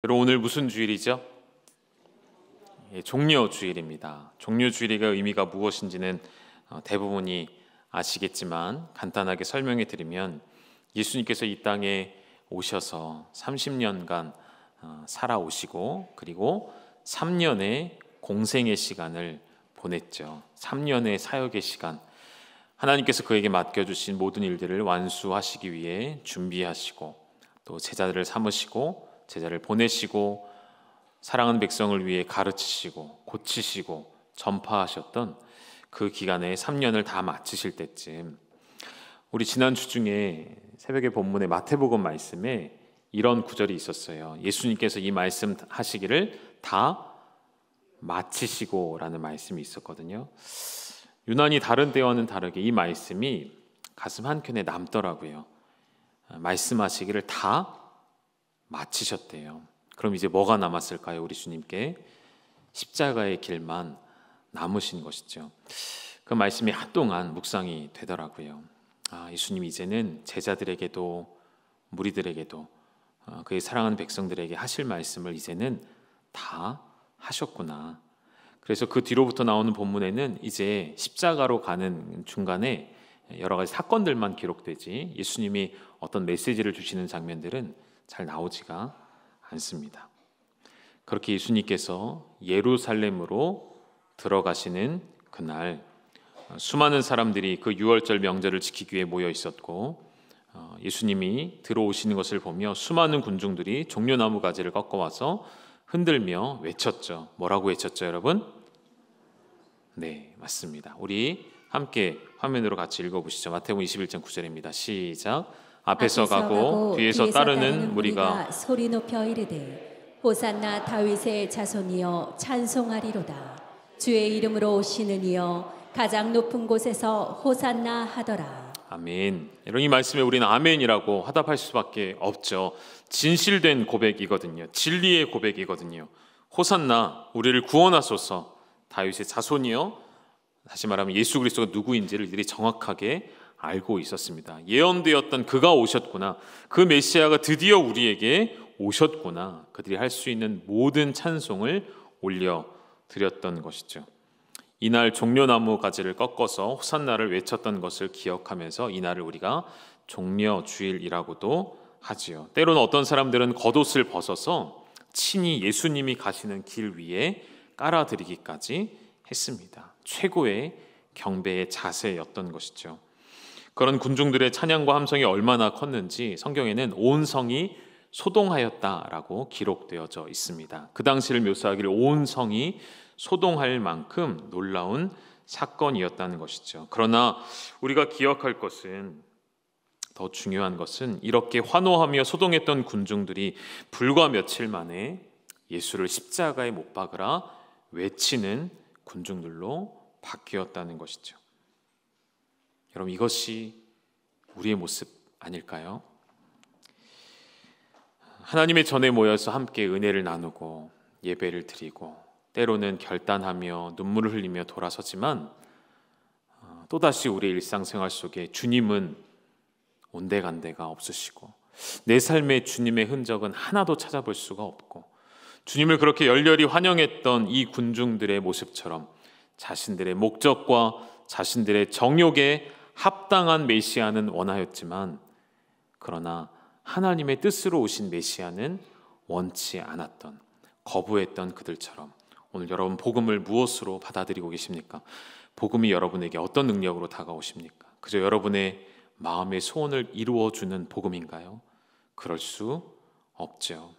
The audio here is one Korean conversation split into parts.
여러분, 오늘 무슨 주일이죠? 종려주일입니다. 종려주일의 의미가 무엇인지는 대부분이 아시겠지만 간단하게 설명해 드리면, 예수님께서 이 땅에 오셔서 30년간 살아오시고, 그리고 3년의 공생의 시간을 보냈죠. 3년의 사역의 시간, 하나님께서 그에게 맡겨주신 모든 일들을 완수하시기 위해 준비하시고, 또 제자들을 삼으시고 제자를 보내시고, 사랑하는 백성을 위해 가르치시고 고치시고 전파하셨던 그 기간에 3년을 다 마치실 때쯤, 우리 지난주 중에 새벽의 본문의 마태복음 말씀에 이런 구절이 있었어요. 예수님께서 이 말씀 하시기를 다 마치시고 라는 말씀이 있었거든요. 유난히 다른 때와는 다르게 이 말씀이 가슴 한켠에 남더라고요. 말씀하시기를 다 마치셨대요. 그럼 이제 뭐가 남았을까요? 우리 주님께 십자가의 길만 남으신 것이죠. 그 말씀이 한동안 묵상이 되더라고요. 예수님 이제는 제자들에게도 무리들에게도 그의 사랑하는 백성들에게 하실 말씀을 이제는 다 하셨구나. 그래서 그 뒤로부터 나오는 본문에는 이제 십자가로 가는 중간에 여러 가지 사건들만 기록되지, 예수님이 어떤 메시지를 주시는 장면들은 잘 나오지가 않습니다. 그렇게 예수님께서 예루살렘으로 들어가시는 그날, 수많은 사람들이 그 유월절 명절을 지키기 위해 모여 있었고, 예수님이 들어오시는 것을 보며 수많은 군중들이 종려나무 가지를 꺾어와서 흔들며 외쳤죠. 뭐라고 외쳤죠, 여러분? 네, 맞습니다. 우리 함께 화면으로 같이 읽어보시죠. 마태복음 21장 9절입니다. 시작. 앞에서 가고 뒤에서 따르는 무리가 소리 높여 이르되 호산나 다윗의 자손이여 찬송하리로다. 주의 이름으로 오시는 이여 가장 높은 곳에서 호산나 하더라. 아멘. 이런 이 말씀에 우리는 아멘이라고 화답할 수밖에 없죠. 진실된 고백이거든요. 진리의 고백이거든요. 호산나, 우리를 구원하소서. 다윗의 자손이여, 다시 말하면 예수 그리스도가 누구인지를 이들이 정확하게 알고 있었습니다. 예언되었던 그가 오셨구나, 그 메시아가 드디어 우리에게 오셨구나, 그들이 할 수 있는 모든 찬송을 올려드렸던 것이죠. 이날 종려나무 가지를 꺾어서 호산나를 외쳤던 것을 기억하면서 이날을 우리가 종려주일이라고도 하지요. 때로는 어떤 사람들은 겉옷을 벗어서 친히 예수님이 가시는 길 위에 깔아드리기까지 했습니다. 최고의 경배의 자세였던 것이죠. 그런 군중들의 찬양과 함성이 얼마나 컸는지 성경에는 온 성이 소동하였다라고 기록되어져 있습니다. 그 당시를 묘사하기를 온 성이 소동할 만큼 놀라운 사건이었다는 것이죠. 그러나 우리가 기억할 것은, 더 중요한 것은, 이렇게 환호하며 소동했던 군중들이 불과 며칠 만에 예수를 십자가에 못 박으라 외치는 군중들로 바뀌었다는 것이죠. 여러분, 이것이 우리의 모습 아닐까요? 하나님의 전에 모여서 함께 은혜를 나누고 예배를 드리고, 때로는 결단하며 눈물을 흘리며 돌아서지만, 또다시 우리의 일상생활 속에 주님은 온데간데가 없으시고, 내 삶에 주님의 흔적은 하나도 찾아볼 수가 없고, 주님을 그렇게 열렬히 환영했던 이 군중들의 모습처럼 자신들의 목적과 자신들의 정욕에 합당한 메시아는 원하였지만, 그러나 하나님의 뜻으로 오신 메시아는 원치 않았던, 거부했던 그들처럼, 오늘 여러분 복음을 무엇으로 받아들이고 계십니까? 복음이 여러분에게 어떤 능력으로 다가오십니까? 그저 여러분의 마음의 소원을 이루어주는 복음인가요? 그럴 수 없죠.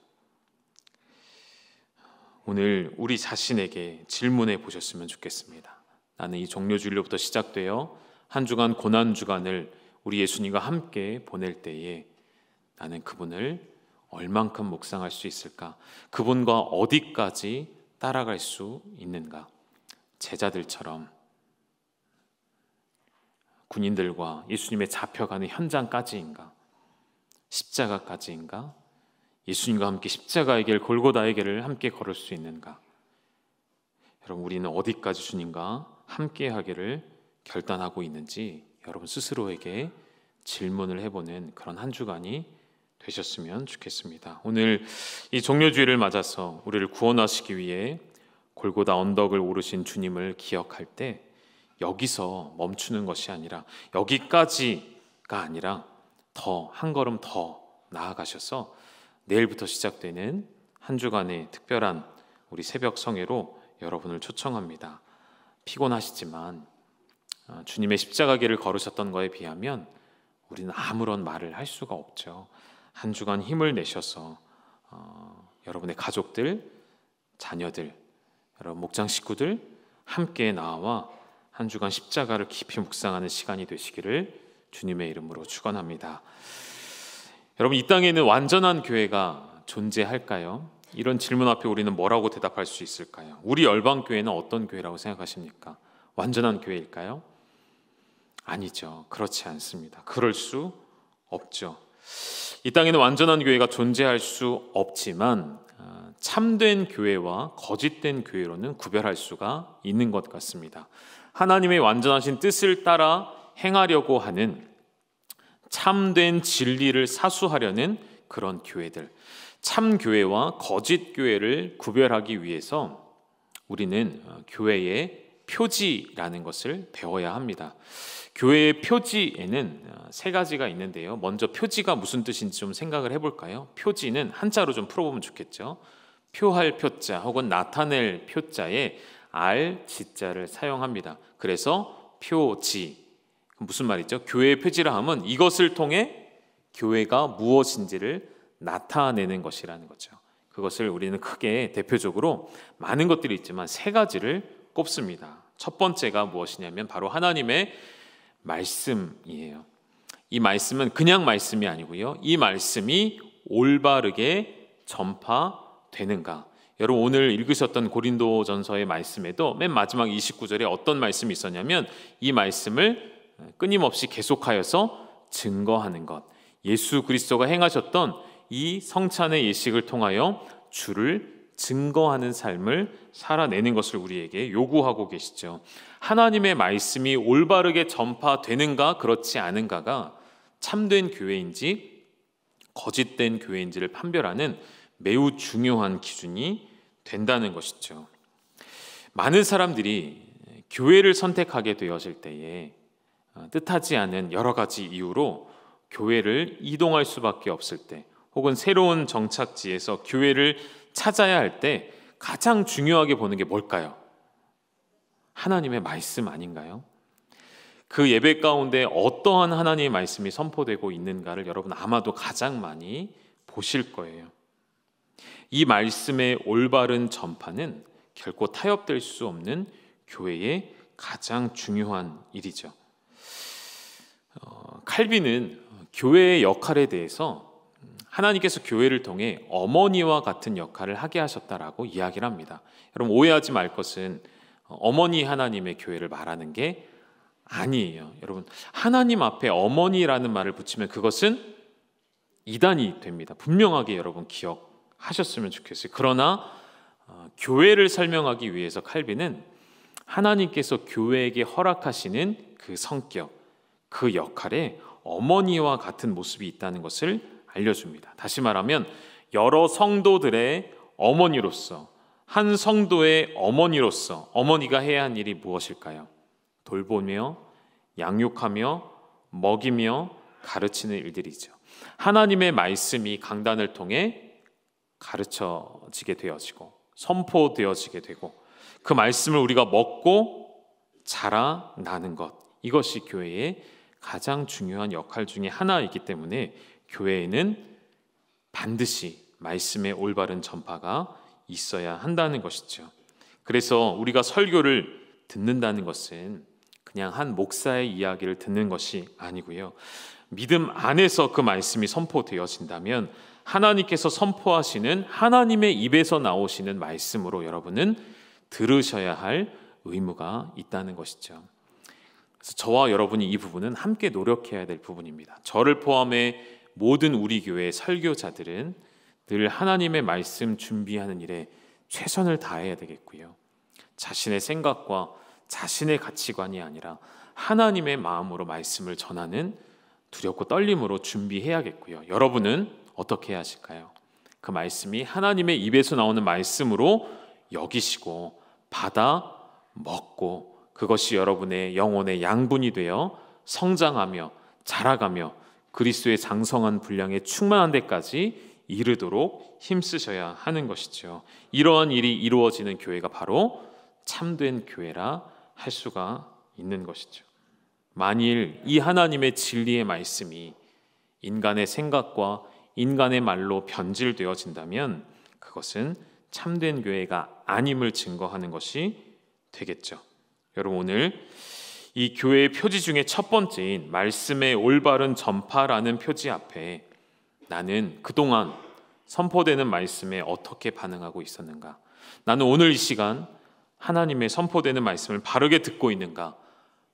오늘 우리 자신에게 질문해 보셨으면 좋겠습니다. 나는 이 종려주일로부터 시작되어 한 주간 고난주간을 우리 예수님과 함께 보낼 때에 나는 그분을 얼만큼 묵상할 수 있을까? 그분과 어디까지 따라갈 수 있는가? 제자들처럼 군인들과 예수님의 잡혀가는 현장까지인가? 십자가까지인가? 예수님과 함께 십자가의 길, 골고다의 길을 함께 걸을 수 있는가? 여러분, 우리는 어디까지 주님과 함께 하기를 결단하고 있는지 여러분 스스로에게 질문을 해보는 그런 한 주간이 되셨으면 좋겠습니다. 오늘 이 종료주일을 맞아서 우리를 구원하시기 위해 골고다 언덕을 오르신 주님을 기억할 때 여기서 멈추는 것이 아니라, 여기까지가 아니라 더 한 걸음 더 나아가셔서 내일부터 시작되는 한 주간의 특별한 우리 새벽 성회로 여러분을 초청합니다. 피곤하시지만 주님의 십자가 길을 걸으셨던 거에 비하면 우리는 아무런 말을 할 수가 없죠. 한 주간 힘을 내셔서 여러분의 가족들, 자녀들, 여러분 목장 식구들 함께 나와 한 주간 십자가를 깊이 묵상하는 시간이 되시기를 주님의 이름으로 축원합니다. 여러분, 이 땅에는 완전한 교회가 존재할까요? 이런 질문 앞에 우리는 뭐라고 대답할 수 있을까요? 우리 열방교회는 어떤 교회라고 생각하십니까? 완전한 교회일까요? 아니죠. 그렇지 않습니다. 그럴 수 없죠. 이 땅에는 완전한 교회가 존재할 수 없지만 참된 교회와 거짓된 교회로는 구별할 수가 있는 것 같습니다. 하나님의 완전하신 뜻을 따라 행하려고 하는, 참된 진리를 사수하려는 그런 교회들, 참 교회와 거짓 교회를 구별하기 위해서 우리는 교회의 표지라는 것을 배워야 합니다. 교회의 표지에는 세 가지가 있는데요. 먼저 표지가 무슨 뜻인지 좀 생각을 해볼까요? 표지는 한자로 좀 풀어보면 좋겠죠. 표할 표자 혹은 나타낼 표자에 알, 지자를 사용합니다. 그래서 표지, 무슨 말이죠? 교회의 표지라 하면 이것을 통해 교회가 무엇인지를 나타내는 것이라는 거죠. 그것을 우리는 크게 대표적으로 많은 것들이 있지만 세 가지를 꼽습니다. 첫 번째가 무엇이냐면 바로 하나님의 말씀이에요. 이 말씀은 그냥 말씀이 아니고요, 이 말씀이 올바르게 전파되는가. 여러분, 오늘 읽으셨던 고린도전서의 말씀에도 맨 마지막 29절에 어떤 말씀이 있었냐면 이 말씀을 끊임없이 계속하여서 증거하는 것, 예수 그리스도가 행하셨던 이 성찬의 예식을 통하여 주를 증거하는 삶을 살아내는 것을 우리에게 요구하고 계시죠. 하나님의 말씀이 올바르게 전파되는가 그렇지 않은가가 참된 교회인지 거짓된 교회인지를 판별하는 매우 중요한 기준이 된다는 것이죠. 많은 사람들이 교회를 선택하게 되었을 때에 뜻하지 않은 여러 가지 이유로 교회를 이동할 수밖에 없을 때, 혹은 새로운 정착지에서 교회를 찾아야 할 때 가장 중요하게 보는 게 뭘까요? 하나님의 말씀 아닌가요? 그 예배 가운데 어떠한 하나님의 말씀이 선포되고 있는가를 여러분 아마도 가장 많이 보실 거예요. 이 말씀의 올바른 전파는 결코 타협될 수 없는 교회의 가장 중요한 일이죠. 칼빈은 교회의 역할에 대해서 하나님께서 교회를 통해 어머니와 같은 역할을 하게 하셨다라고 이야기를 합니다. 여러분, 오해하지 말 것은 어머니 하나님의 교회를 말하는 게 아니에요. 여러분, 하나님 앞에 어머니라는 말을 붙이면 그것은 이단이 됩니다. 분명하게 여러분 기억하셨으면 좋겠어요. 그러나 교회를 설명하기 위해서 칼빈은 하나님께서 교회에게 허락하시는 그 성격, 그 역할에 어머니와 같은 모습이 있다는 것을 알려줍니다. 다시 말하면 여러 성도들의 어머니로서, 한 성도의 어머니로서 어머니가 해야 할 일이 무엇일까요? 돌보며 양육하며 먹이며 가르치는 일들이죠. 하나님의 말씀이 강단을 통해 가르쳐지게 되어지고 선포되어지게 되고 그 말씀을 우리가 먹고 자라나는 것, 이것이 교회의 가장 중요한 역할 중에 하나이기 때문에 교회에는 반드시 말씀의 올바른 전파가 있어야 한다는 것이죠. 그래서 우리가 설교를 듣는다는 것은 그냥 한 목사의 이야기를 듣는 것이 아니고요, 믿음 안에서 그 말씀이 선포되어진다면 하나님께서 선포하시는 하나님의 입에서 나오시는 말씀으로 여러분은 들으셔야 할 의무가 있다는 것이죠. 그래서 저와 여러분이 이 부분은 함께 노력해야 될 부분입니다. 저를 포함해 모든 우리 교회의 설교자들은 늘 하나님의 말씀 준비하는 일에 최선을 다해야 되겠고요, 자신의 생각과 자신의 가치관이 아니라 하나님의 마음으로 말씀을 전하는 두렵고 떨림으로 준비해야겠고요. 여러분은 어떻게 해야 하실까요? 그 말씀이 하나님의 입에서 나오는 말씀으로 여기시고 받아 먹고 그것이 여러분의 영혼의 양분이 되어 성장하며 자라가며 그리스도의 장성한 분량에 충만한 데까지 이르도록 힘쓰셔야 하는 것이죠. 이러한 일이 이루어지는 교회가 바로 참된 교회라 할 수가 있는 것이죠. 만일 이 하나님의 진리의 말씀이 인간의 생각과 인간의 말로 변질되어진다면 그것은 참된 교회가 아님을 증거하는 것이 되겠죠. 여러분, 오늘 이 교회의 표지 중에 첫 번째인 말씀의 올바른 전파라는 표지 앞에 나는 그동안 선포되는 말씀에 어떻게 반응하고 있었는가? 나는 오늘 이 시간 하나님의 선포되는 말씀을 바르게 듣고 있는가?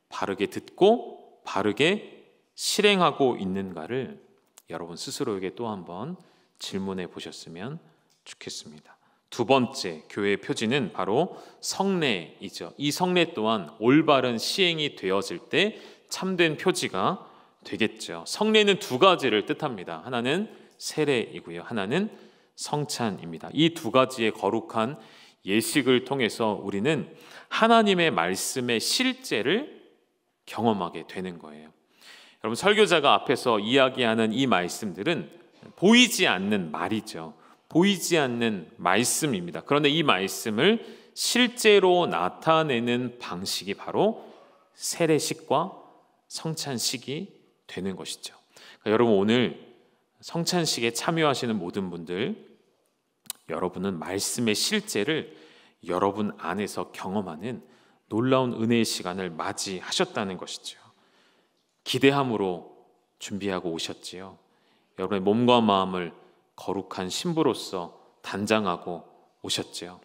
바르게 듣고 바르게 실행하고 있는가를 여러분 스스로에게 또 한번 질문해 보셨으면 좋겠습니다. 두 번째 교회의 표지는 바로 성례이죠. 이 성례 또한 올바른 시행이 되어질 때 참된 표지가 되겠죠. 성례는 두 가지를 뜻합니다. 하나는 세례이고요, 하나는 성찬입니다. 이 두 가지의 거룩한 예식을 통해서 우리는 하나님의 말씀의 실제를 경험하게 되는 거예요. 여러분, 설교자가 앞에서 이야기하는 이 말씀들은 보이지 않는 말이죠. 보이지 않는 말씀입니다. 그런데 이 말씀을 실제로 나타내는 방식이 바로 세례식과 성찬식이 되는 것이죠. 그러니까 여러분, 오늘 성찬식에 참여하시는 모든 분들, 여러분은 말씀의 실제를 여러분 안에서 경험하는 놀라운 은혜의 시간을 맞이하셨다는 것이죠. 기대함으로 준비하고 오셨지요. 여러분의 몸과 마음을 거룩한 신부로서 단장하고 오셨지요.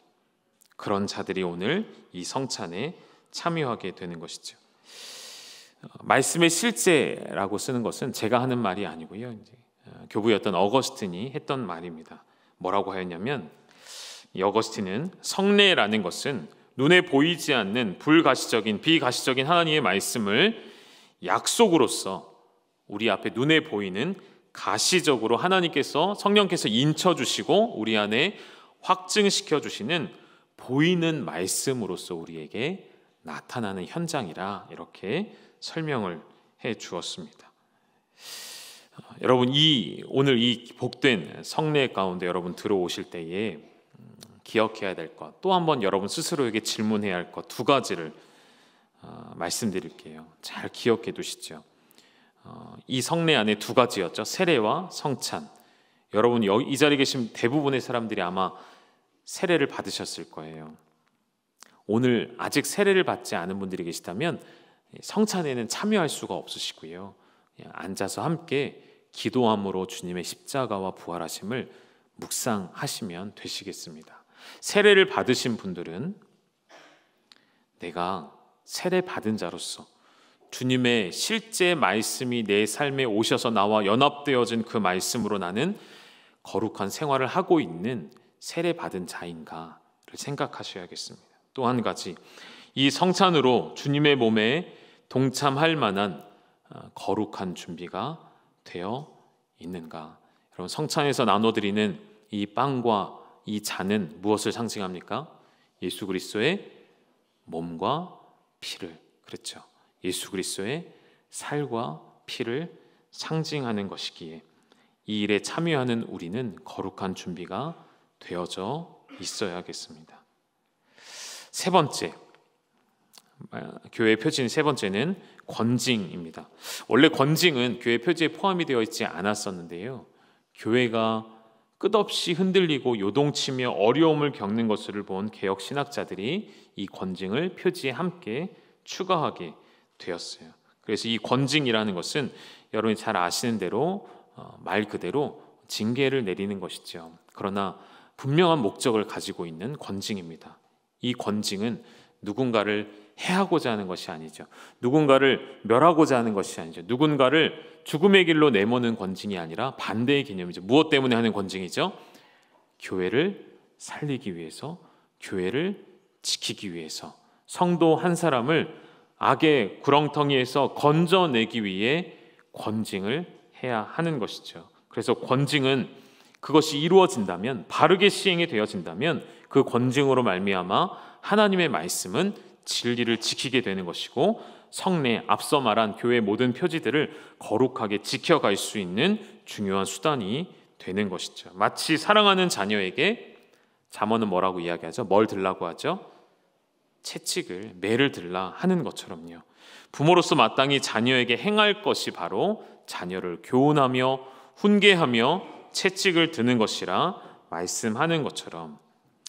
그런 자들이 오늘 이 성찬에 참여하게 되는 것이죠. 말씀의 실제라고 쓰는 것은 제가 하는 말이 아니고요. 교부였던 어거스틴이 했던 말입니다. 뭐라고 하였냐면, 이 어거스틴은 성례라는 것은 눈에 보이지 않는 불가시적인 비가시적인 하나님의 말씀을 약속으로서 우리 앞에 눈에 보이는 가시적으로 하나님께서 성령께서 인쳐주시고 우리 안에 확증시켜 주시는 보이는 말씀으로서 우리에게 나타나는 현장이라 이렇게 설명을 해 주었습니다. 여러분, 오늘 이 복된 성례 가운데 여러분 들어오실 때에 기억해야 될 것, 또 한번 여러분 스스로에게 질문해야 할 것 두 가지를 말씀드릴게요. 잘 기억해 두시죠. 이 성례 안에 두 가지였죠. 세례와 성찬. 여러분, 이 자리에 계신 대부분의 사람들이 아마 세례를 받으셨을 거예요. 오늘 아직 세례를 받지 않은 분들이 계시다면 성찬에는 참여할 수가 없으시고요. 그냥 앉아서 함께 기도함으로 주님의 십자가와 부활하심을 묵상하시면 되시겠습니다. 세례를 받으신 분들은 내가 세례 받은 자로서 주님의 실제 말씀이 내 삶에 오셔서 나와 연합되어진 그 말씀으로 나는 거룩한 생활을 하고 있는 세례 받은 자인가를 생각하셔야겠습니다. 또 한 가지, 이 성찬으로 주님의 몸에 동참할 만한 거룩한 준비가 되어 있는가? 여러분, 성찬에서 나눠드리는 이 빵과 이 잔은 무엇을 상징합니까? 예수 그리스도의 몸과 피를, 그렇죠? 예수 그리스도의 살과 피를 상징하는 것이기에 이 일에 참여하는 우리는 거룩한 준비가 되어져 있어야겠습니다. 세 번째, 교회의 표지인 세 번째는 권징입니다. 원래 권징은 교회 표지에 포함이 되어 있지 않았었는데요, 교회가 끝없이 흔들리고 요동치며 어려움을 겪는 것을 본 개혁 신학자들이 이 권징을 표지에 함께 추가하게 되었어요. 그래서 이 권징이라는 것은 여러분이 잘 아시는 대로 말 그대로 징계를 내리는 것이죠. 그러나 분명한 목적을 가지고 있는 권징입니다. 이 권징은 누군가를 해하고자 하는 것이 아니죠. 누군가를 멸하고자 하는 것이 아니죠. 누군가를 죽음의 길로 내모는 권징이 아니라 반대의 개념이죠. 무엇 때문에 하는 권징이죠? 교회를 살리기 위해서, 교회를 지키기 위해서, 성도 한 사람을 악의 구렁텅이에서 건져내기 위해 권징을 해야 하는 것이죠. 그래서 권징은 그것이 이루어진다면, 바르게 시행이 되어진다면 그 권징으로 말미암아 하나님의 말씀은 진리를 지키게 되는 것이고, 성례, 앞서 말한 교회의 모든 표지들을 거룩하게 지켜갈 수 있는 중요한 수단이 되는 것이죠. 마치 사랑하는 자녀에게 잠언은 뭐라고 이야기하죠? 뭘 들라고 하죠? 채찍을, 매를 들라 하는 것처럼요. 부모로서 마땅히 자녀에게 행할 것이 바로 자녀를 교훈하며 훈계하며 채찍을 드는 것이라 말씀하는 것처럼.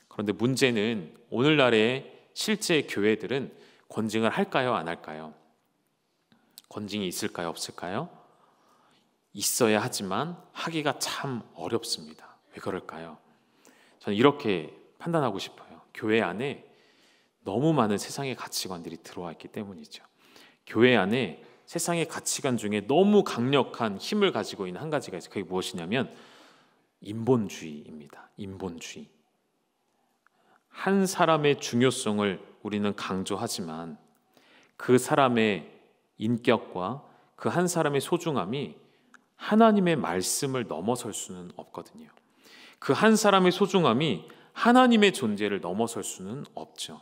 그런데 문제는 오늘날의 실제 교회들은 권징을 할까요, 안 할까요? 권징이 있을까요, 없을까요? 있어야 하지만 하기가 참 어렵습니다. 왜 그럴까요? 저는 이렇게 판단하고 싶어요. 교회 안에 너무 많은 세상의 가치관들이 들어와 있기 때문이죠. 교회 안에 세상의 가치관 중에 너무 강력한 힘을 가지고 있는 한 가지가 있어요. 그게 무엇이냐면 인본주의입니다. 인본주의. 한 사람의 중요성을 우리는 강조하지만 그 사람의 인격과 그 한 사람의 소중함이 하나님의 말씀을 넘어설 수는 없거든요. 그 한 사람의 소중함이 하나님의 존재를 넘어설 수는 없죠.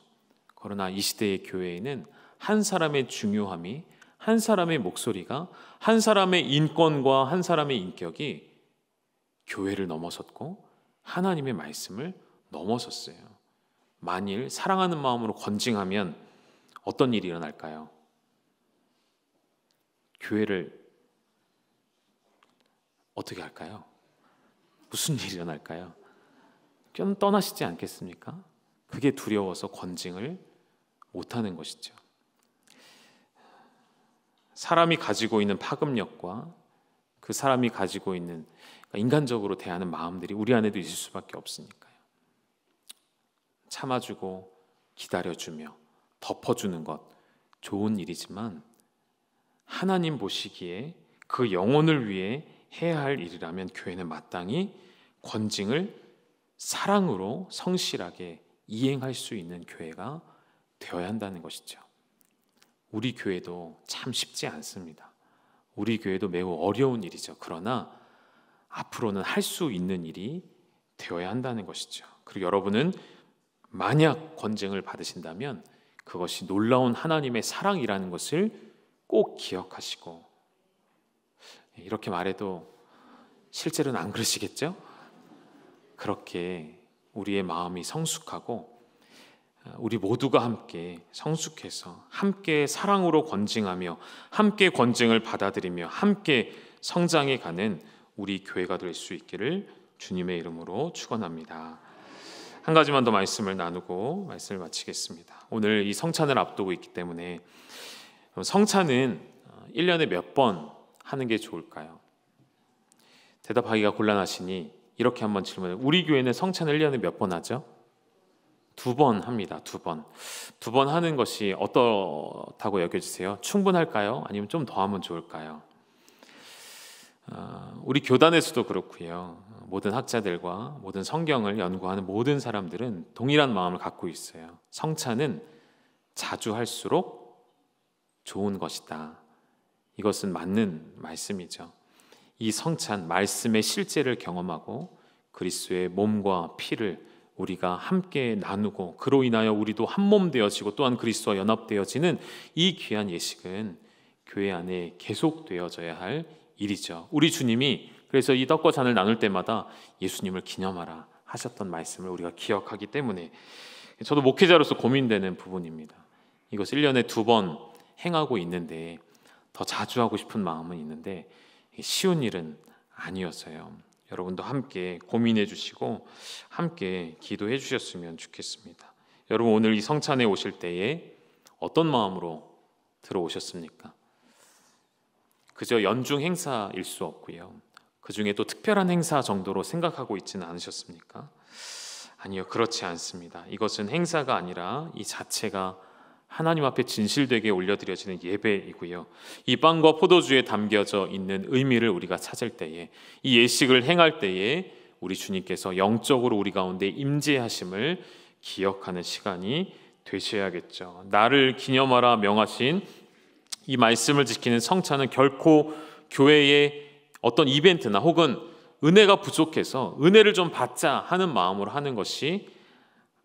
그러나 이 시대의 교회에는 한 사람의 중요함이, 한 사람의 목소리가, 한 사람의 인권과 한 사람의 인격이 교회를 넘어섰고 하나님의 말씀을 넘어섰어요. 만일 사랑하는 마음으로 권징하면 어떤 일이 일어날까요? 교회를 어떻게 할까요? 무슨 일이 일어날까요? 좀 떠나시지 않겠습니까? 그게 두려워서 권징을 못하는 것이죠. 사람이 가지고 있는 파급력과 그 사람이 가지고 있는 인간적으로 대하는 마음들이 우리 안에도 있을 수밖에 없으니까요. 참아주고 기다려주며 덮어주는 것 좋은 일이지만 하나님 보시기에 그 영혼을 위해 해야 할 일이라면 교회는 마땅히 권징을 사랑으로 성실하게 이행할 수 있는 교회가 되어야 한다는 것이죠. 우리 교회도 참 쉽지 않습니다. 우리 교회도 매우 어려운 일이죠. 그러나 앞으로는 할 수 있는 일이 되어야 한다는 것이죠. 그리고 여러분은 만약 권징을 받으신다면 그것이 놀라운 하나님의 사랑이라는 것을 꼭 기억하시고, 이렇게 말해도 실제로는 안 그러시겠죠? 그렇게 우리의 마음이 성숙하고 우리 모두가 함께 성숙해서 함께 사랑으로 권징하며 함께 권징을 받아들이며 함께 성장해 가는 우리 교회가 될 수 있기를 주님의 이름으로 축원합니다. 한 가지만 더 말씀을 나누고 말씀을 마치겠습니다. 오늘 이 성찬을 앞두고 있기 때문에 성찬은 1년에 몇 번 하는 게 좋을까요? 대답하기가 곤란하시니 이렇게 한번 질문해요. 우리 교회는 성찬을 1년에 몇 번 하죠? 2번 합니다. 2번. 2번 하는 것이 어떻다고 여겨지세요? 충분할까요? 아니면 좀 더 하면 좋을까요? 우리 교단에서도 그렇고요. 모든 학자들과 모든 성경을 연구하는 모든 사람들은 동일한 마음을 갖고 있어요. 성찬은 자주 할수록 좋은 것이다. 이것은 맞는 말씀이죠. 이 성찬, 말씀의 실제를 경험하고 그리스도의 몸과 피를 우리가 함께 나누고 그로 인하여 우리도 한 몸 되어지고 또한 그리스도와 연합되어지는 이 귀한 예식은 교회 안에 계속되어져야 할 일이죠. 우리 주님이 그래서 이 떡과 잔을 나눌 때마다 예수님을 기념하라 하셨던 말씀을 우리가 기억하기 때문에 저도 목회자로서 고민되는 부분입니다. 이것을 1년에 2번 행하고 있는데 더 자주 하고 싶은 마음은 있는데 쉬운 일은 아니었어요. 여러분도 함께 고민해 주시고 함께 기도해 주셨으면 좋겠습니다. 여러분 오늘 이 성찬에 오실 때에 어떤 마음으로 들어오셨습니까? 그저 연중 행사일 수 없고요. 그 중에 또 특별한 행사 정도로 생각하고 있지는 않으셨습니까? 아니요, 그렇지 않습니다. 이것은 행사가 아니라 이 자체가 하나님 앞에 진실되게 올려드려지는 예배이고요. 이 빵과 포도주에 담겨져 있는 의미를 우리가 찾을 때에, 이 예식을 행할 때에 우리 주님께서 영적으로 우리 가운데 임재하심을 기억하는 시간이 되셔야겠죠. 나를 기념하라 명하신 이 말씀을 지키는 성찬은 결코 교회의 어떤 이벤트나 혹은 은혜가 부족해서 은혜를 좀 받자 하는 마음으로 하는 것이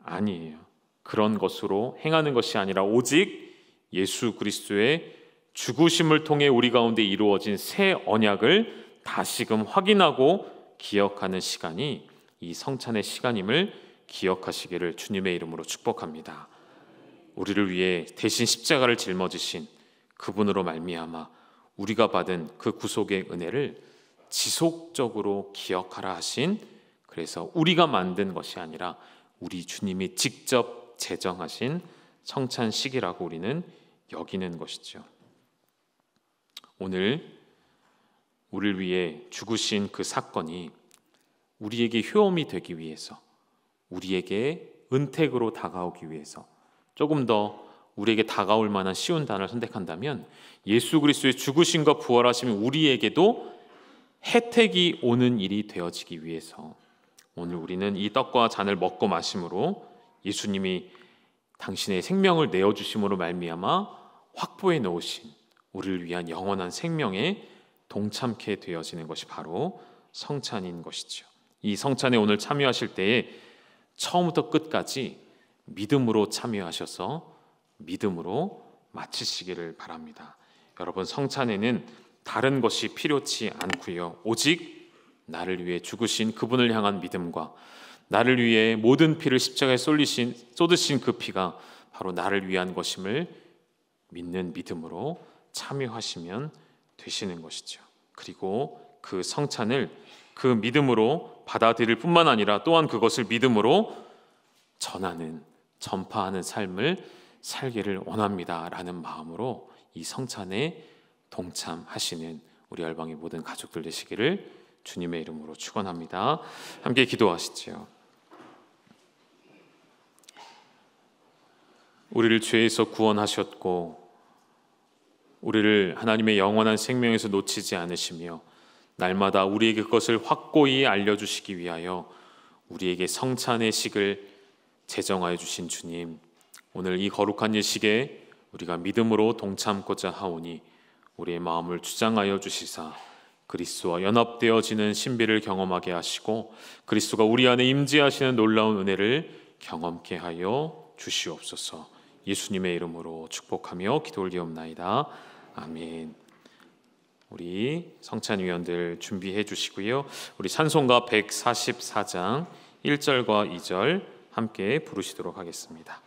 아니에요. 그런 것으로 행하는 것이 아니라 오직 예수 그리스도의 죽으심을 통해 우리 가운데 이루어진 새 언약을 다시금 확인하고 기억하는 시간이 이 성찬의 시간임을 기억하시기를 주님의 이름으로 축복합니다. 우리를 위해 대신 십자가를 짊어지신 그분으로 말미암아 우리가 받은 그 구속의 은혜를 지속적으로 기억하라 하신, 그래서 우리가 만든 것이 아니라 우리 주님이 직접 제정하신 성찬식이라고 우리는 여기는 것이죠. 오늘 우리를 위해 죽으신 그 사건이 우리에게 효험이 되기 위해서, 우리에게 은택으로 다가오기 위해서, 조금 더 우리에게 다가올 만한 쉬운 단어를 선택한다면 예수 그리스도의 죽으심과 부활하심이 우리에게도 혜택이 오는 일이 되어지기 위해서 오늘 우리는 이 떡과 잔을 먹고 마심으로 예수님이 당신의 생명을 내어주심으로 말미암아 확보해 놓으신 우리를 위한 영원한 생명에 동참케 되어지는 것이 바로 성찬인 것이죠. 이 성찬에 오늘 참여하실 때에 처음부터 끝까지 믿음으로 참여하셔서 믿음으로 마치시기를 바랍니다. 여러분, 성찬에는 다른 것이 필요치 않고요, 오직 나를 위해 죽으신 그분을 향한 믿음과 나를 위해 모든 피를 십자가에 쏟으신 그 피가 바로 나를 위한 것임을 믿는 믿음으로 참여하시면 되시는 것이죠. 그리고 그 성찬을 그 믿음으로 받아들일 뿐만 아니라 또한 그것을 믿음으로 전파하는 삶을 살기를 원합니다라는 마음으로 이 성찬에 동참하시는 우리 열방의 모든 가족들 되시기를 주님의 이름으로 축원합니다. 함께 기도하시죠. 우리를 죄에서 구원하셨고 우리를 하나님의 영원한 생명에서 놓치지 않으시며 날마다 우리에게 그것을 확고히 알려주시기 위하여 우리에게 성찬의 식을 제정하여 주신 주님, 오늘 이 거룩한 일식에 우리가 믿음으로 동참고자 하오니 우리의 마음을 주장하여 주시사 그리스도와 연합되어지는 신비를 경험하게 하시고 그리스도가 우리 안에 임재하시는 놀라운 은혜를 경험케 하여 주시옵소서. 예수님의 이름으로 축복하며 기도 올리옵나이다. 아멘. 우리 성찬위원들 준비해 주시고요, 우리 찬송가 144장 1절과 2절 함께 부르시도록 하겠습니다.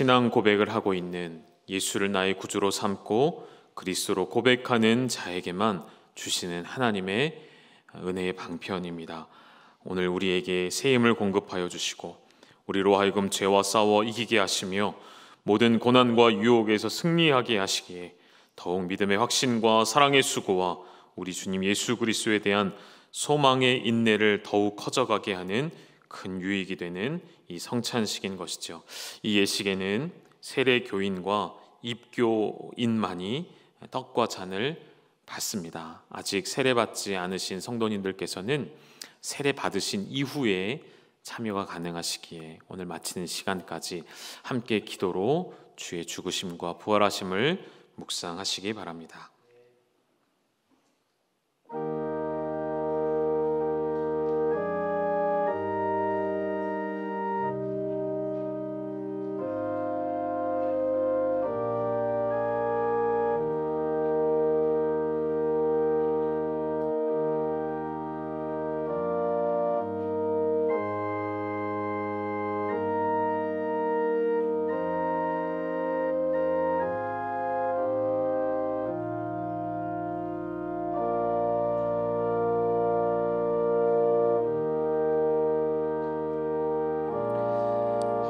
신앙 고백을 하고 있는, 예수를 나의 구주로 삼고 그리스도로 고백하는 자에게만 주시는 하나님의 은혜의 방편입니다. 오늘 우리에게 새 힘을 공급하여 주시고 우리로 하여금 죄와 싸워 이기게 하시며 모든 고난과 유혹에서 승리하게 하시기에 더욱 믿음의 확신과 사랑의 수고와 우리 주님 예수 그리스도에 대한 소망의 인내를 더욱 커져가게 하는 큰 유익이 되는 이 성찬식인 것이죠. 이 예식에는 세례 교인과 입교인만이 떡과 잔을 받습니다. 아직 세례받지 않으신 성도님들께서는 세례 받으신 이후에 참여가 가능하시기에 오늘 마치는 시간까지 함께 기도로 주의 죽으심과 부활하심을 묵상하시기 바랍니다.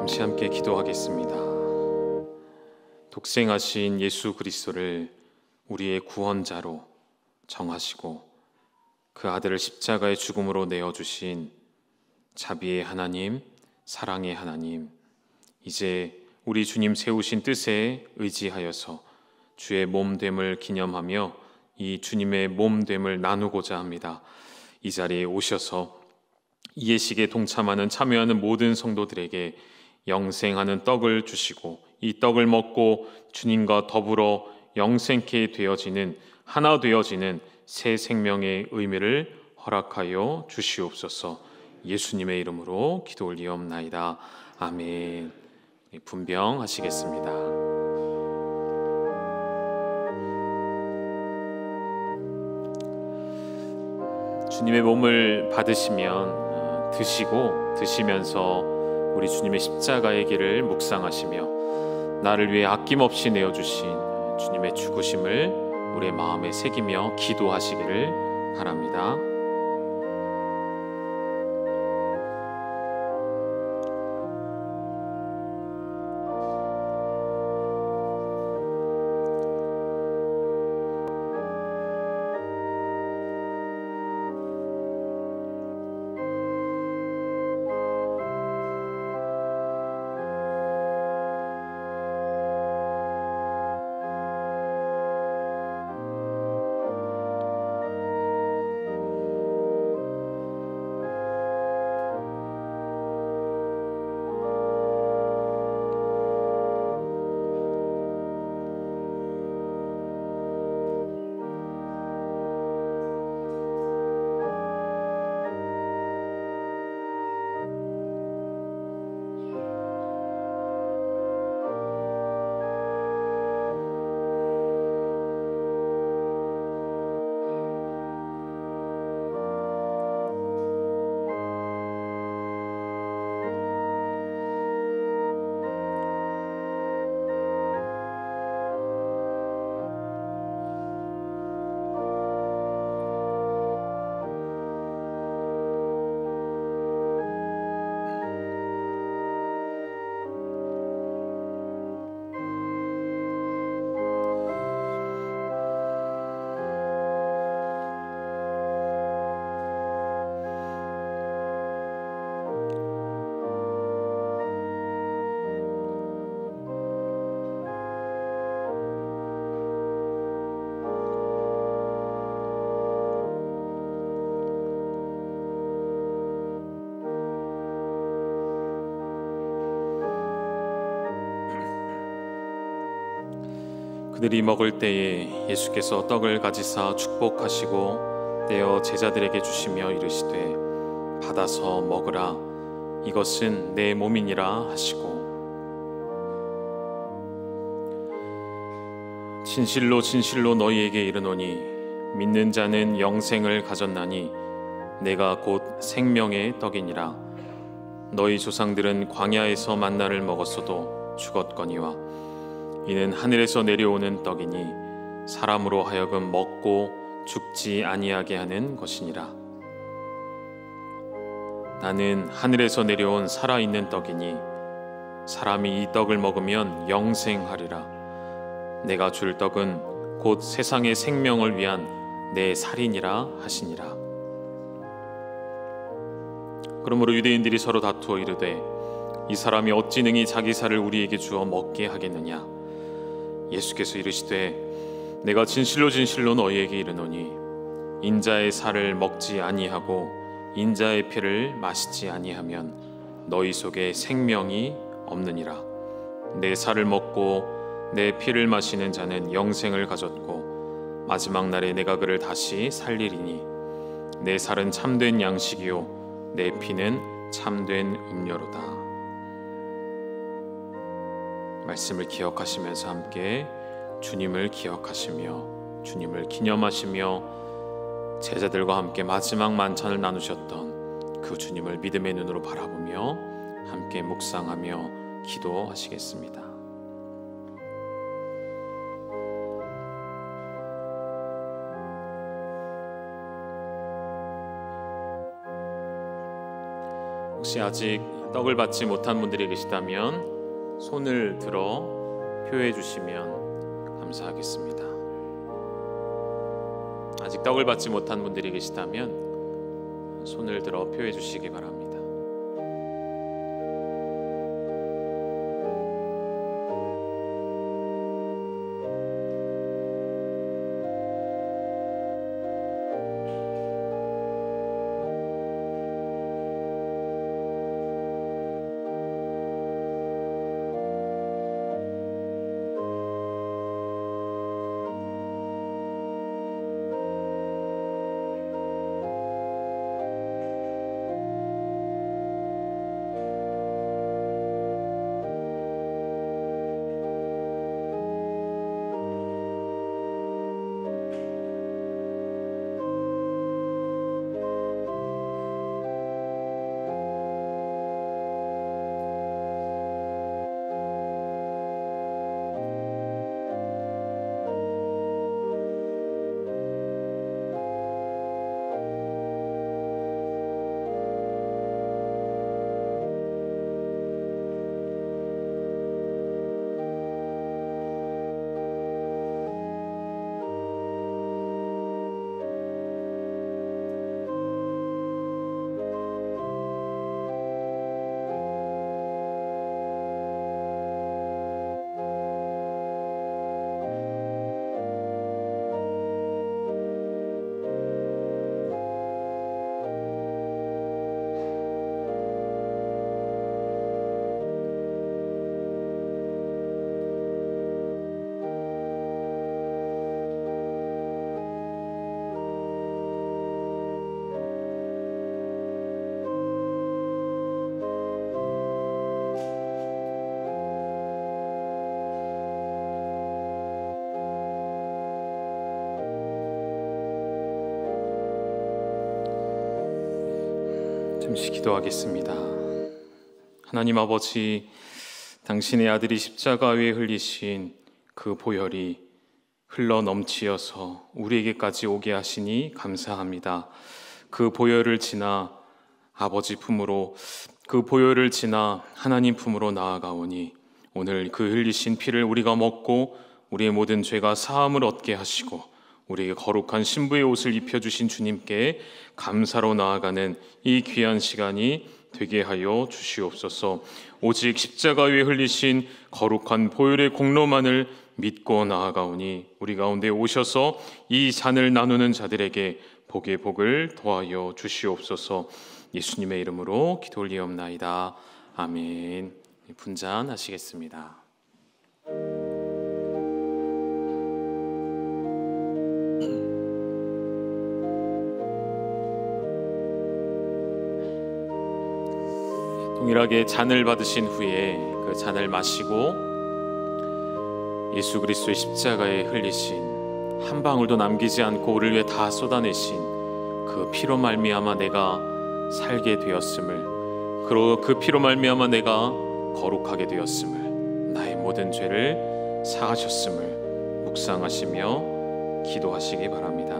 잠시 함께 기도하겠습니다. 독생하신 예수 그리스도를 우리의 구원자로 정하시고 그 아들을 십자가의 죽음으로 내어주신 자비의 하나님, 사랑의 하나님, 이제 우리 주님 세우신 뜻에 의지하여서 주의 몸됨을 기념하며 이 주님의 몸됨을 나누고자 합니다. 이 자리에 오셔서 이 예식에 동참하는 참여하는 모든 성도들에게 영생하는 떡을 주시고 이 떡을 먹고 주님과 더불어 영생케 되어지는, 하나 되어지는 새 생명의 의미를 허락하여 주시옵소서. 예수님의 이름으로 기도 올리옵나이다. 아멘. 분병하시겠습니다. 주님의 몸을 받으시면 드시면서 우리 주님의 십자가의 길을 묵상하시며 나를 위해 아낌없이 내어주신 주님의 죽으심을 우리의 마음에 새기며 기도하시기를 바랍니다. 그들이 먹을 때에 예수께서 떡을 가지사 축복하시고 떼어 제자들에게 주시며 이르시되 받아서 먹으라, 이것은 내 몸이니라 하시고, 진실로 진실로 너희에게 이르노니 믿는 자는 영생을 가졌나니 내가 곧 생명의 떡이니라. 너희 조상들은 광야에서 만나를 먹었어도 죽었거니와 이는 하늘에서 내려오는 떡이니 사람으로 하여금 먹고 죽지 아니하게 하는 것이니라. 나는 하늘에서 내려온 살아있는 떡이니 사람이 이 떡을 먹으면 영생하리라. 내가 줄 떡은 곧 세상의 생명을 위한 내 살이니라 하시니라. 그러므로 유대인들이 서로 다투어 이르되 이 사람이 어찌 능히 자기 살을 우리에게 주어 먹게 하겠느냐. 예수께서 이르시되 내가 진실로 진실로 너희에게 이르노니 인자의 살을 먹지 아니하고 인자의 피를 마시지 아니하면 너희 속에 생명이 없느니라. 내 살을 먹고 내 피를 마시는 자는 영생을 가졌고 마지막 날에 내가 그를 다시 살리리니 내 살은 참된 양식이요 내 피는 참된 음료로다. 말씀을 기억하시면서 함께 주님을 기억하시며 주님을 기념하시며 제자들과 함께 마지막 만찬을 나누셨던 그 주님을 믿음의 눈으로 바라보며 함께 묵상하며 기도하시겠습니다. 혹시 아직 떡을 받지 못한 분들이 계시다면 손을 들어 표해 주시면 감사하겠습니다. 아직 떡을 받지 못한 분들이 계시다면 손을 들어 표해 주시기 바랍니다. 잠시 기도하겠습니다. 하나님 아버지, 당신의 아들이 십자가 위에 흘리신 그 보혈이 흘러 넘치어서 우리에게까지 오게 하시니 감사합니다. 그 보혈을 지나 아버지 품으로, 그 보혈을 지나 하나님 품으로 나아가오니 오늘 그 흘리신 피를 우리가 먹고 우리의 모든 죄가 사함을 얻게 하시고 우리에게 거룩한 신부의 옷을 입혀주신 주님께 감사로 나아가는 이 귀한 시간이 되게 하여 주시옵소서. 오직 십자가 위에 흘리신 거룩한 보혈의 공로만을 믿고 나아가오니 우리 가운데 오셔서 이 잔을 나누는 자들에게 복의 복을 더하여 주시옵소서. 예수님의 이름으로 기도 올리옵나이다. 아멘. 분잔하시겠습니다. 동일하게 잔을 받으신 후에 그 잔을 마시고 예수 그리스도의 십자가에 흘리신 한 방울도 남기지 않고 우리를 위해 다 쏟아내신 그 피로 말미암아 내가 살게 되었음을, 그 피로 말미암아 내가 거룩하게 되었음을, 모든 죄를 사하셨음을 묵상하시며 기도하시기 바랍니다.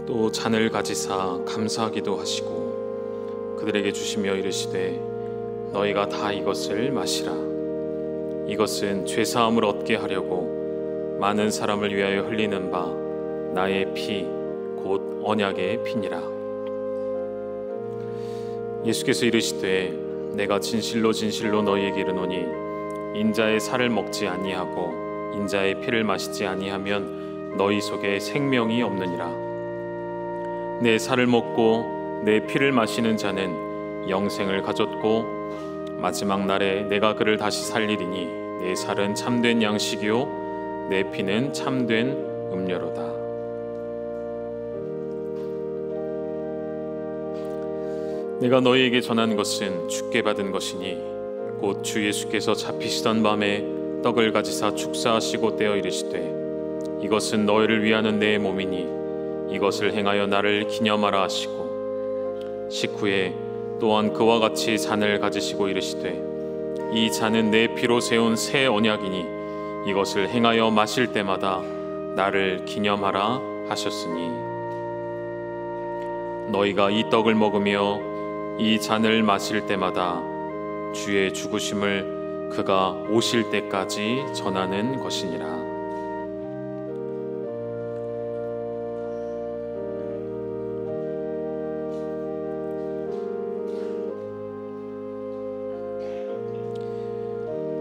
또 잔을 가지사 감사하기도 하시고 그들에게 주시며 이르시되 너희가 다 이것을 마시라. 이것은 죄사함을 얻게 하려고 많은 사람을 위하여 흘리는 바 나의 피 곧 언약의 피니라. 예수께서 이르시되 내가 진실로 진실로 너희에게 이르노니 인자의 살을 먹지 아니하고 인자의 피를 마시지 아니하면 너희 속에 생명이 없느니라. 내 살을 먹고 내 피를 마시는 자는 영생을 가졌고 마지막 날에 내가 그를 다시 살리리니 내 살은 참된 양식이요 내 피는 참된 음료로다. 내가 너희에게 전한 것은 주께 받은 것이니 곧 주 예수께서 잡히시던 밤에 떡을 가지사 축사하시고 떼어 이르시되 이것은 너희를 위하는 내 몸이니 이것을 행하여 나를 기념하라 하시고 식후에 또한 그와 같이 잔을 가지시고 이르시되 이 잔은 내 피로 세운 새 언약이니 이것을 행하여 마실 때마다 나를 기념하라 하셨으니 너희가 이 떡을 먹으며 이 잔을 마실 때마다 주의 죽으심을 그가 오실 때까지 전하는 것이니라.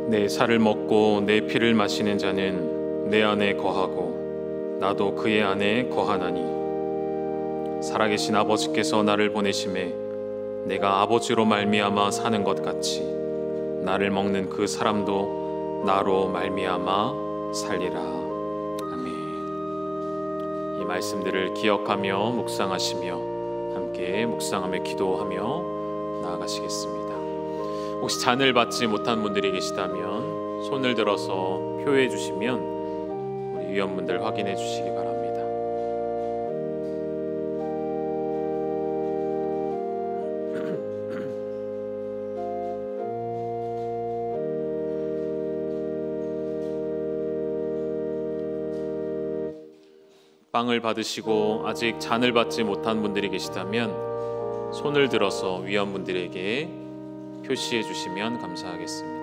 내 살을 먹고 내 피를 마시는 자는 내 안에 거하고 나도 그의 안에 거하나니 살아계신 아버지께서 나를 보내심에 내가 아버지로 말미암아 사는 것 같이 나를 먹는 그 사람도 나로 말미암아 살리라. 아멘. 이 말씀들을 기억하며 묵상하시며 함께 묵상하며 기도하며 나아가시겠습니다. 혹시 잔을 받지 못한 분들이 계시다면 손을 들어서 표해 주시면 우리 위원분들 확인해 주시기 바랍니다. 빵을 받으시고 아직 잔을 받지 못한 분들이 계시다면 손을 들어서 위원분들에게 표시해 주시면 감사하겠습니다.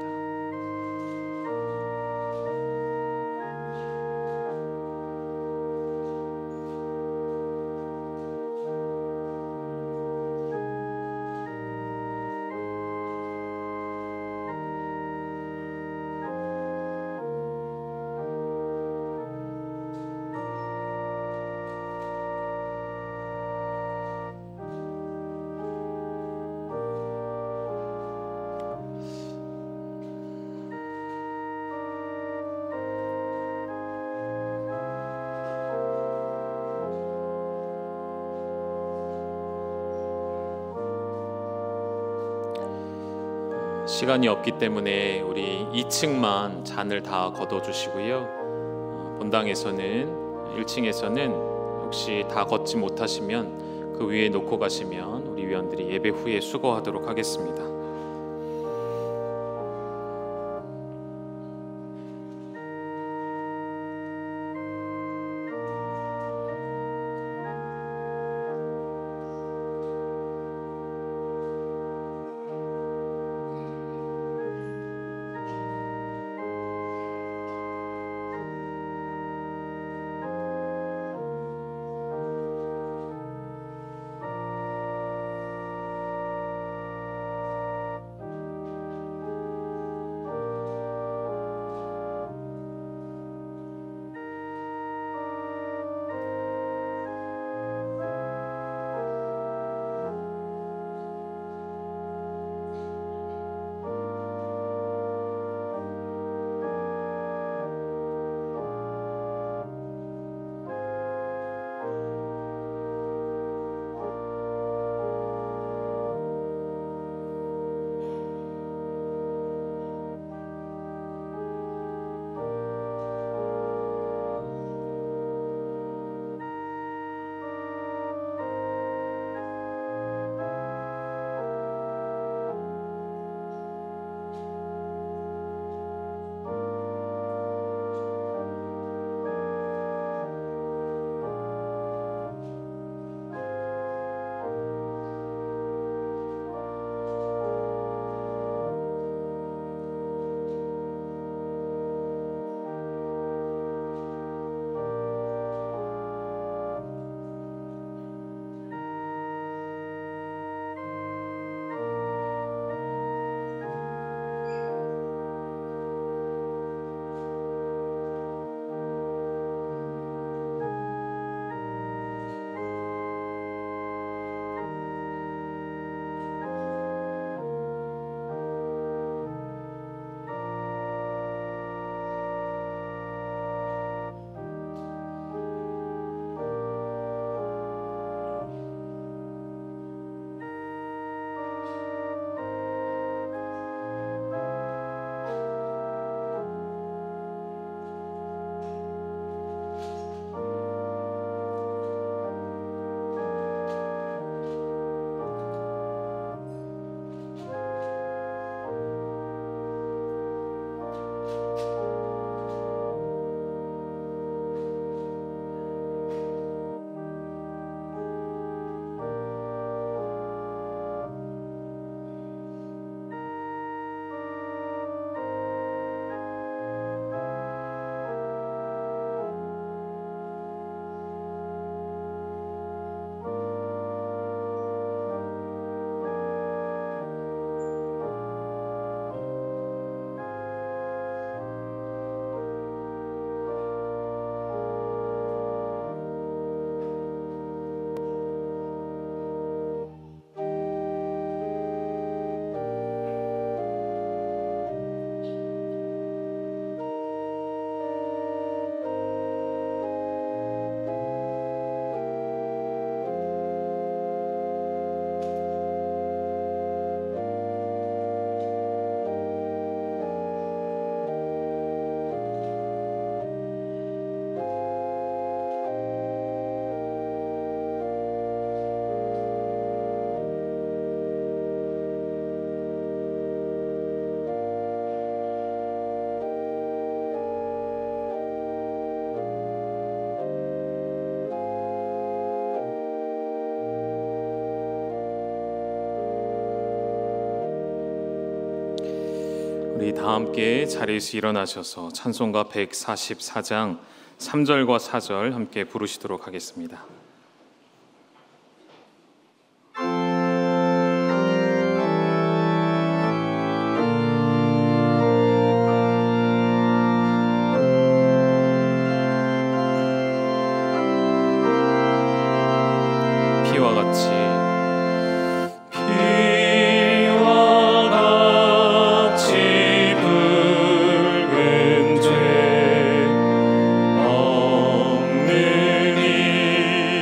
시간이 없기 때문에 우리 2층만 잔을 다 걷어주시고요. 본당에서는 1층에서는 혹시 다 걷지 못하시면 그 위에 놓고 가시면 우리 위원들이 예배 후에 수거하도록 하겠습니다. 우리 다 함께 자리에서 일어나셔서 찬송가 144장 3절과 4절 함께 부르시도록 하겠습니다. 피와 같이 붉은 죄 없는 이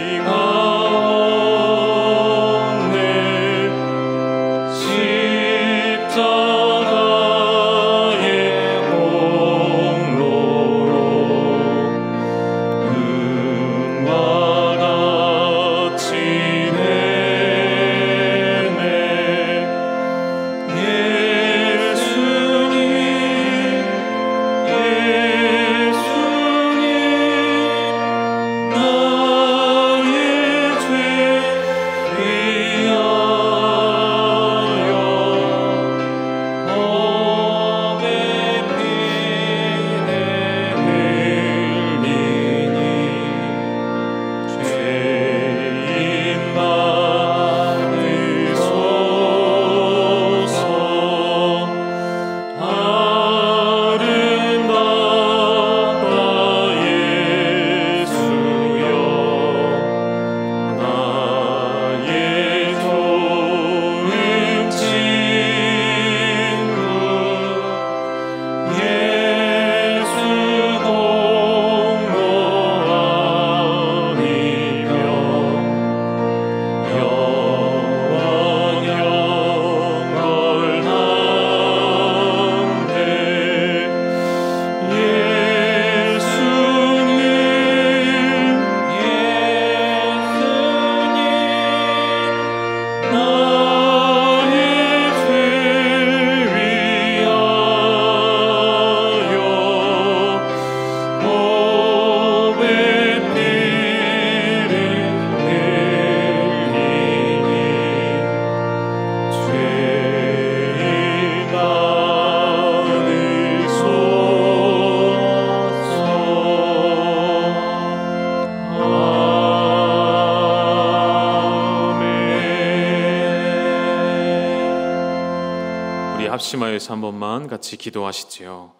합심하여서 한 번만 같이 기도하시지요.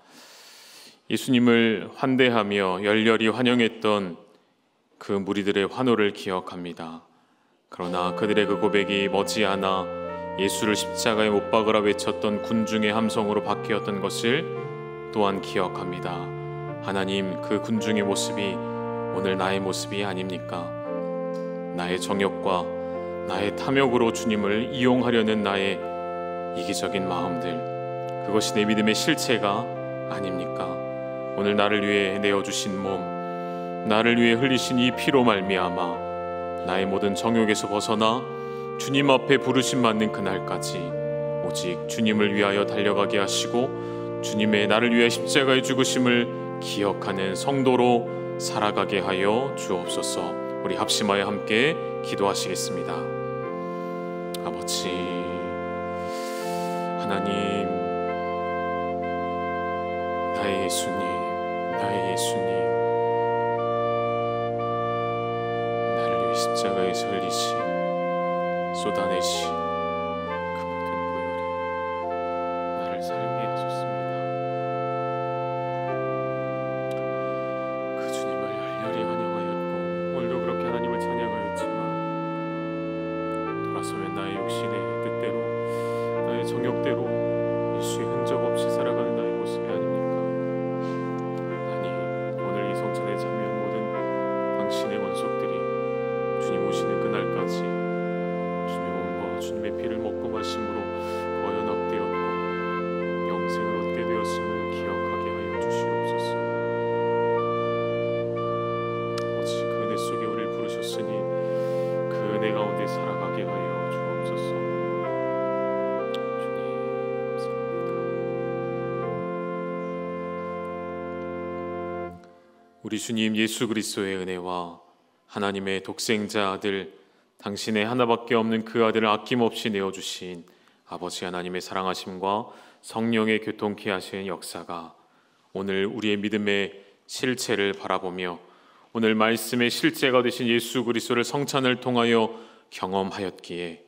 예수님을 환대하며 열렬히 환영했던 그 무리들의 환호를 기억합니다. 그러나 그들의 그 고백이 머지않아 예수를 십자가에 못 박으라 외쳤던 군중의 함성으로 바뀌었던 것을 또한 기억합니다. 하나님, 그 군중의 모습이 오늘 나의 모습이 아닙니까? 나의 정욕과 나의 탐욕으로 주님을 이용하려는 나의 이기적인 마음들, 그것이 내 믿음의 실체가 아닙니까? 오늘 나를 위해 내어주신 몸, 나를 위해 흘리신 이 피로 말미암아 나의 모든 정욕에서 벗어나 주님 앞에 부르심 받는 그날까지 오직 주님을 위하여 달려가게 하시고 주님의 나를 위해 십자가의 죽으심을 기억하는 성도로 살아가게 하여 주옵소서. 우리 합심하여 함께 기도하시겠습니다. 아버지 하나님, 나의 예수님, 나의 예수님, 나를 위해 십자가에서 흘리신, 쏟아내신 그 모든 보혈이 나를 살게 하셨습니다. 그 주님을 열렬히 환영하였고 오늘도 그렇게 하나님을 찬양하였지만 돌아서면 나의 욕심의 뜻대로, 나의 정욕대로 예수의 흔적 없이 살아가는 나의 모습이 아닙니까? 하나님, 오늘 이 성찬에 참여한 모든 당신의 원속들이 주님 오시는 그날까지 주님의 몸과 주님의 피를 먹고 마심으로 거연합되었고 영생을 얻게 되었음을 기억하게 하여 주시옵소서. 아버지, 그 은혜 속에 우리를 부르셨으니 그 은혜 가운데 살아가게 하여 주옵소서. 주님 감사합니다. 우리 주님 예수 그리스도의 은혜와 하나님의 독생자 아들, 당신의 하나밖에 없는 그 아들을 아낌없이 내어주신 아버지 하나님의 사랑하심과 성령의 교통케 하시는 역사가 오늘 우리의 믿음의 실체를 바라보며 오늘 말씀의 실제가 되신 예수 그리스도를 성찬을 통하여 경험하였기에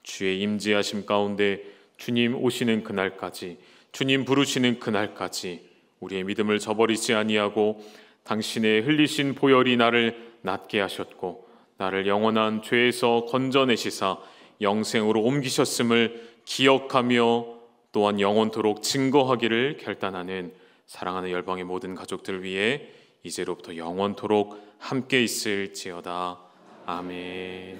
주의 임재하심 가운데 주님 오시는 그날까지, 주님 부르시는 그날까지 우리의 믿음을 저버리지 아니하고 당신의 흘리신 보혈이 나를 낫게 하셨고 나를 영원한 죄에서 건져내시사 영생으로 옮기셨음을 기억하며 또한 영원토록 증거하기를 결단하는 사랑하는 열방의 모든 가족들 위해 이제로부터 영원토록 함께 있을지어다. 아멘.